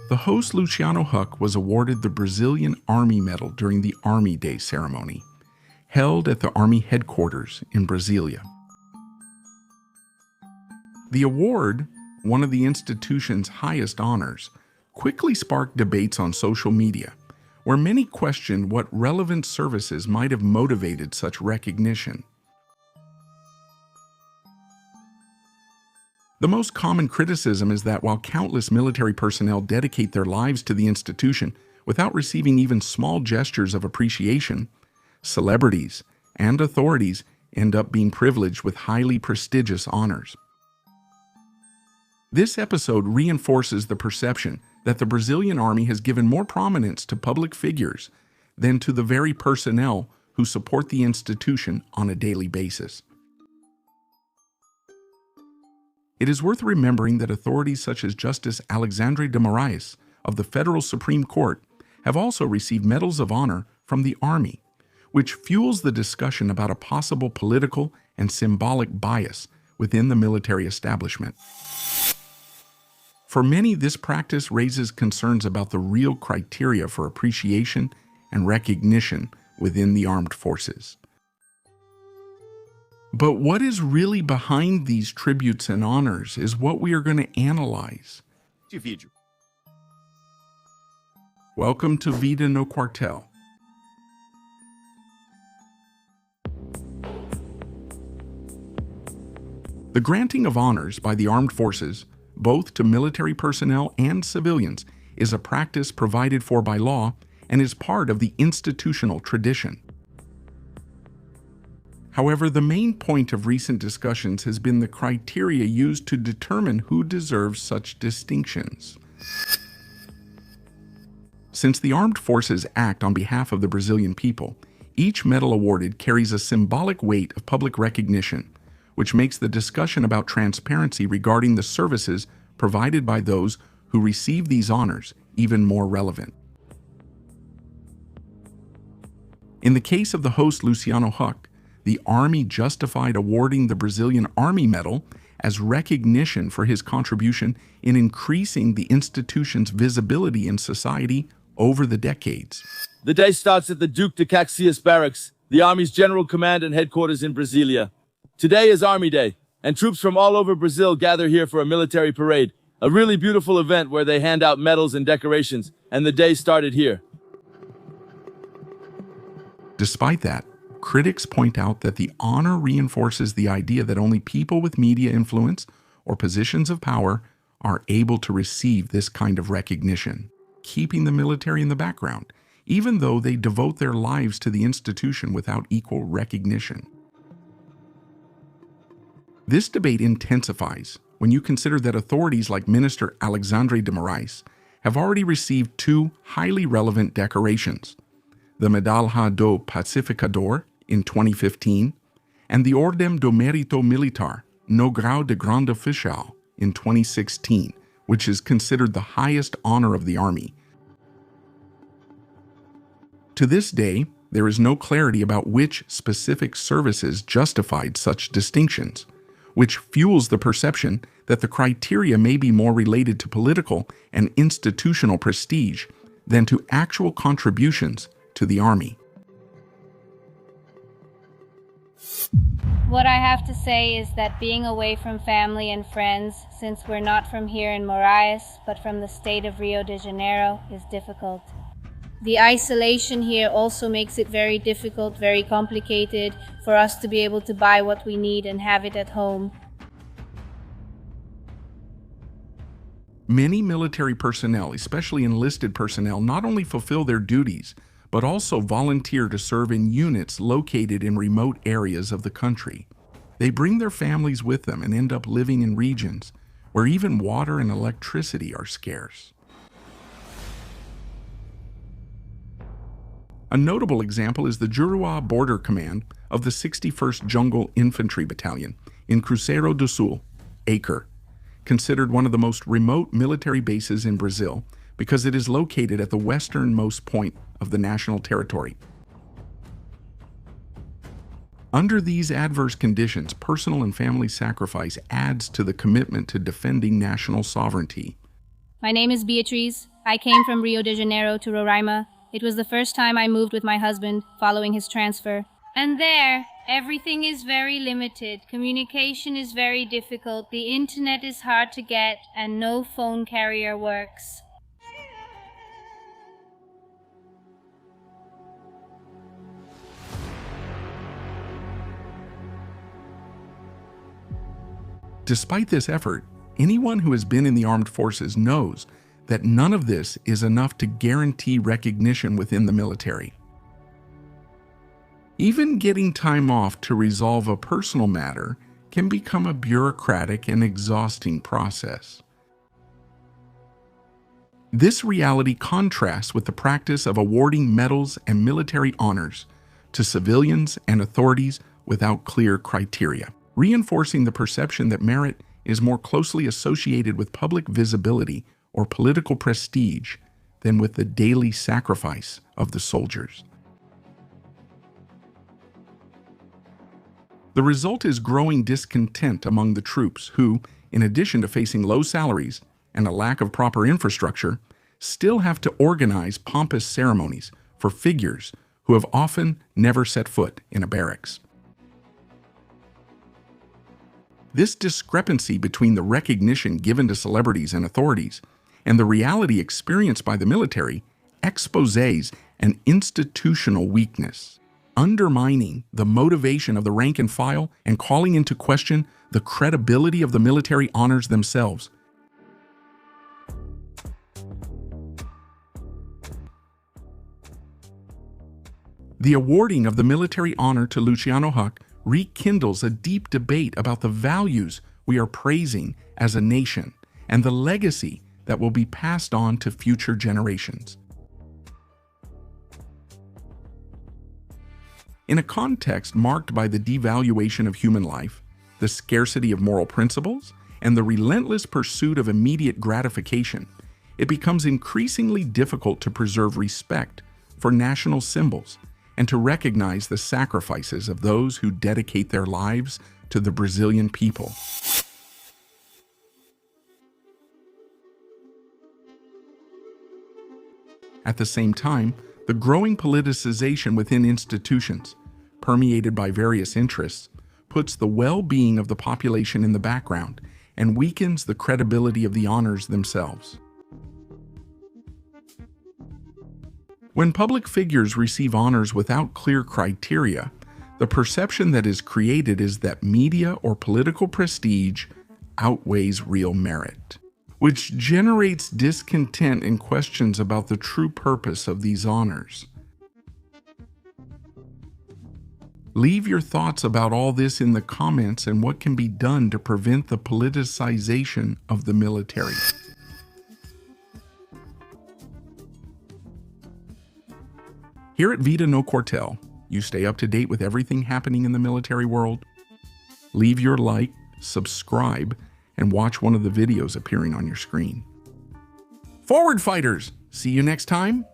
The host Luciano Huck was awarded the Brazilian Army Medal during the Army Day ceremony, held at the Army headquarters in Brasilia. The award, one of the institution's highest honors, quickly sparked debates on social media, where many questioned what relevant services might have motivated such recognition. The most common criticism is that while countless military personnel dedicate their lives to the institution without receiving even small gestures of appreciation, celebrities and authorities end up being privileged with highly prestigious honors. This episode reinforces the perception that the Brazilian Army has given more prominence to public figures than to the very personnel who support the institution on a daily basis. It is worth remembering that authorities such as Justice Alexandre de Moraes of the Federal Supreme Court have also received medals of honor from the Army, which fuels the discussion about a possible political and symbolic bias within the military establishment. For many, this practice raises concerns about the real criteria for appreciation and recognition within the armed forces. But what is really behind these tributes and honors is what we are going to analyze. Welcome to Vida no Quartel. The granting of honors by the armed forces, both to military personnel and civilians, is a practice provided for by law and is part of the institutional tradition. However, the main point of recent discussions has been the criteria used to determine who deserves such distinctions. Since the armed forces act on behalf of the Brazilian people, each medal awarded carries a symbolic weight of public recognition, which makes the discussion about transparency regarding the services provided by those who receive these honors even more relevant. In the case of the host Luciano Huck, the Army justified awarding the Brazilian Army Medal as recognition for his contribution in increasing the institution's visibility in society over the decades. The day starts at the Duque de Caxias Barracks, the Army's general command and headquarters in Brasilia. Today is Army Day, and troops from all over Brazil gather here for a military parade, a really beautiful event where they hand out medals and decorations, and the day started here. Despite that, critics point out that the honor reinforces the idea that only people with media influence or positions of power are able to receive this kind of recognition, keeping the military in the background, even though they devote their lives to the institution without equal recognition. This debate intensifies when you consider that authorities like Minister Alexandre de Moraes have already received two highly relevant decorations: the Medalha do Pacificador in 2015 and the Ordem do Mérito Militar no Grau de Grande Oficial in 2016, which is considered the highest honor of the Army. To this day, there is no clarity about which specific services justified such distinctions, which fuels the perception that the criteria may be more related to political and institutional prestige than to actual contributions to the Army. What I have to say is that being away from family and friends, since we're not from here in Moraes, but from the state of Rio de Janeiro, is difficult. The isolation here also makes it very difficult, very complicated for us to be able to buy what we need and have it at home. Many military personnel, especially enlisted personnel, not only fulfill their duties, but also volunteer to serve in units located in remote areas of the country. They bring their families with them and end up living in regions where even water and electricity are scarce. A notable example is the Juruá Border Command of the 61st Jungle Infantry Battalion in Cruzeiro do Sul, Acre, considered one of the most remote military bases in Brazil because it is located at the westernmost point of the national territory. Under these adverse conditions, personal and family sacrifice adds to the commitment to defending national sovereignty. My name is Beatriz. I came from Rio de Janeiro to Roraima. It was the first time I moved with my husband following his transfer. And there, everything is very limited. Communication is very difficult. The internet is hard to get, and no phone carrier works. Despite this effort, anyone who has been in the armed forces knows that none of this is enough to guarantee recognition within the military. Even getting time off to resolve a personal matter can become a bureaucratic and exhausting process. This reality contrasts with the practice of awarding medals and military honors to civilians and authorities without clear criteria, reinforcing the perception that merit is more closely associated with public visibility or political prestige than with the daily sacrifice of the soldiers. The result is growing discontent among the troops who, in addition to facing low salaries and a lack of proper infrastructure, still have to organize pompous ceremonies for figures who have often never set foot in a barracks. This discrepancy between the recognition given to celebrities and authorities and the reality experienced by the military exposes an institutional weakness, undermining the motivation of the rank and file and calling into question the credibility of the military honors themselves. The awarding of the military honor to Luciano Huck rekindles a deep debate about the values we are praising as a nation and the legacy that will be passed on to future generations. In a context marked by the devaluation of human life, the scarcity of moral principles, and the relentless pursuit of immediate gratification, it becomes increasingly difficult to preserve respect for national symbols and to recognize the sacrifices of those who dedicate their lives to the Brazilian people. At the same time, the growing politicization within institutions, permeated by various interests, puts the well-being of the population in the background and weakens the credibility of the honors themselves. When public figures receive honors without clear criteria, the perception that is created is that media or political prestige outweighs real merit, which generates discontent and questions about the true purpose of these honors. Leave your thoughts about all this in the comments and what can be done to prevent the politicization of the military. Here at Vida No Quartel, you stay up to date with everything happening in the military world. Leave your like, subscribe, and watch one of the videos appearing on your screen. Forward, fighters! See you next time.